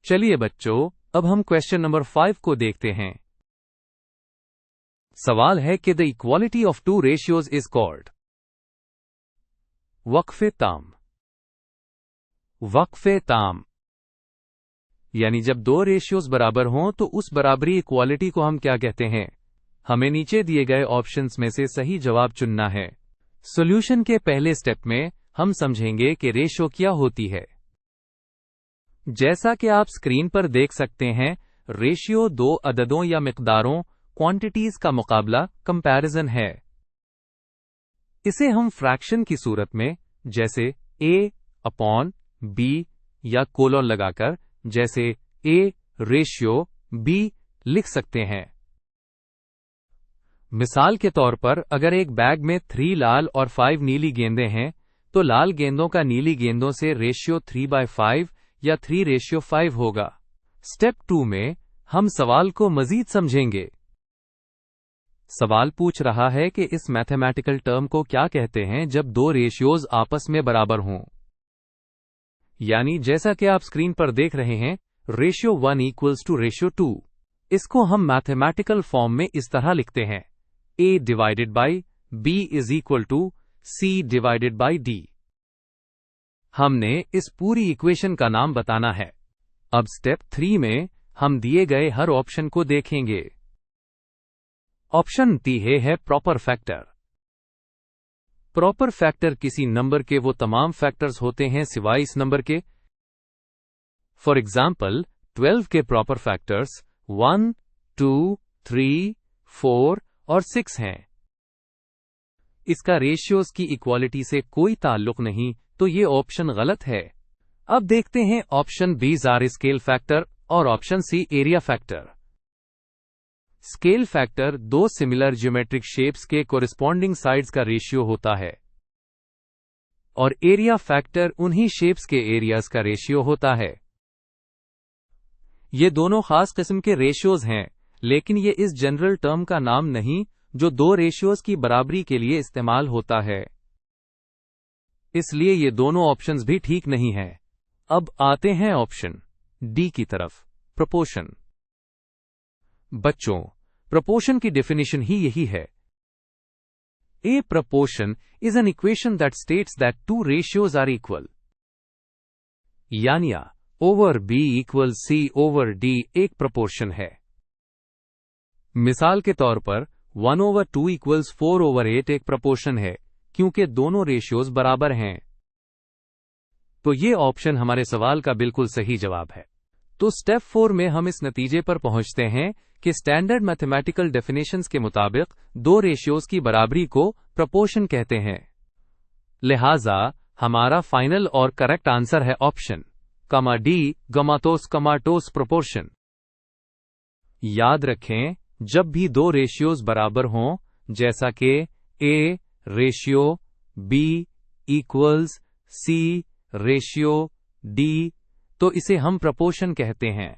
चलिए बच्चों, अब हम क्वेश्चन नंबर 5 को देखते हैं। सवाल है कि the equality of two ratios is called. वक्फे ताम। वक्फे ताम यानी जब दो रेशियोज बराबर हों तो उस बराबरी इक्वालिटी को हम क्या कहते हैं? हमें नीचे दिए गए ऑप्शंस में से सही जवाब चुनना है। सॉल्यूशन के पहले स्टेप में हम समझेंगे कि रेशियो क्या होती है। जैसा कि आप स्क्रीन पर देख सकते हैं, रेशियो दो अददों या मिकदारों, क्वांटिटीज का मुकाबला, कंपैरिजन है। इसे हम फ्रैक्शन की सूरत में, जैसे a अपॉन b या कोलन लगाकर, जैसे a रेशियो b लिख सकते हैं। मिसाल के तौर पर अगर एक बैग में 3 लाल और 5 नीली गेंदें हैं, तो लाल गेंदों का नीली गेंदों से रेशियो 3/5 या 3:5 होगा। स्टेप 2 में हम सवाल को मजीद समझेंगे। सवाल पूछ रहा है कि इस मैथमेटिकल टर्म को क्या कहते हैं जब दो रेशियोज आपस में बराबर हों। यानी जैसा कि आप स्क्रीन पर देख रहे हैं, रेशियो 1 इक्वल्स टू रेशियो 2। इसको हम मैथमेटिकल फॉर्म में इस तरह लिखते हैं: a divided by b is equal to c divided by d। हमने इस पूरी इक्वेशन का नाम बताना है। अब स्टेप 3 में हम दिए गए हर ऑप्शन को देखेंगे। ऑप्शन टी है प्रॉपर फैक्टर। प्रॉपर फैक्टर किसी नंबर के वो तमाम फैक्टर्स होते हैं सिवाय इस नंबर के। फॉर एग्जाम्पल, 12 के प्रॉपर फैक्टर्स 1, 2, 3, 4 और 6 हैं। इसका रेशियोज की इक्वालिटी से कोई ताल्लुक नहीं, तो ये ऑप्शन गलत है। अब देखते हैं ऑप्शन बी जार स्केल फैक्टर और option C area factor. Scale factor दो सिमिलर ज्योमेट्रिक शेप्स के कोरिस्पॉन्डिंग साइड्स का रेशियो होता है, और एरिया फैक्टर उन्हीं शेप्स के एरियाज का रेशियो होता है। ये दोनों खास किस्म के रेशियोज हैं, लेकिन ये इस जनरल टर्म का नाम नहीं जो दो रेशियोज की बराबरी के लिए इस्तेमाल होता है। इसलिए ये दोनों ऑप्शंस भी ठीक नहीं हैं। अब आते हैं ऑप्शन डी की तरफ, प्रोपोर्शन। बच्चों, प्रोपोर्शन की डेफिनेशन ही यही है। A proportion is an equation that states that two ratios are equal. यानी A over B equal C over D एक प्रोपोर्शन है। मिसाल के तौर पर 1 ओवर 2 इक्वल्स 4 ओवर 8 एक प्रोपोर्शन है, क्योंकि दोनों रेशियोज बराबर हैं। तो ये ऑप्शन हमारे सवाल का बिल्कुल सही जवाब है। तो स्टेप 4 में हम इस नतीजे पर पहुंचते हैं कि स्टैंडर्ड मैथमेटिकल डेफिनेशंस के मुताबिक दो रेशियोज की बराबरी को प्रोपोर्शन कहते हैं। लिहाजा हमारा फाइनल और करेक्ट आंसर है ऑप्शन डी गमाटोस प्रोपोर्शन। याद रखें, जब भी दो रेशियोज बराबर हों, जैसा कि A ratio B equals C ratio D, तो इसे हम प्रोपोर्शन कहते हैं।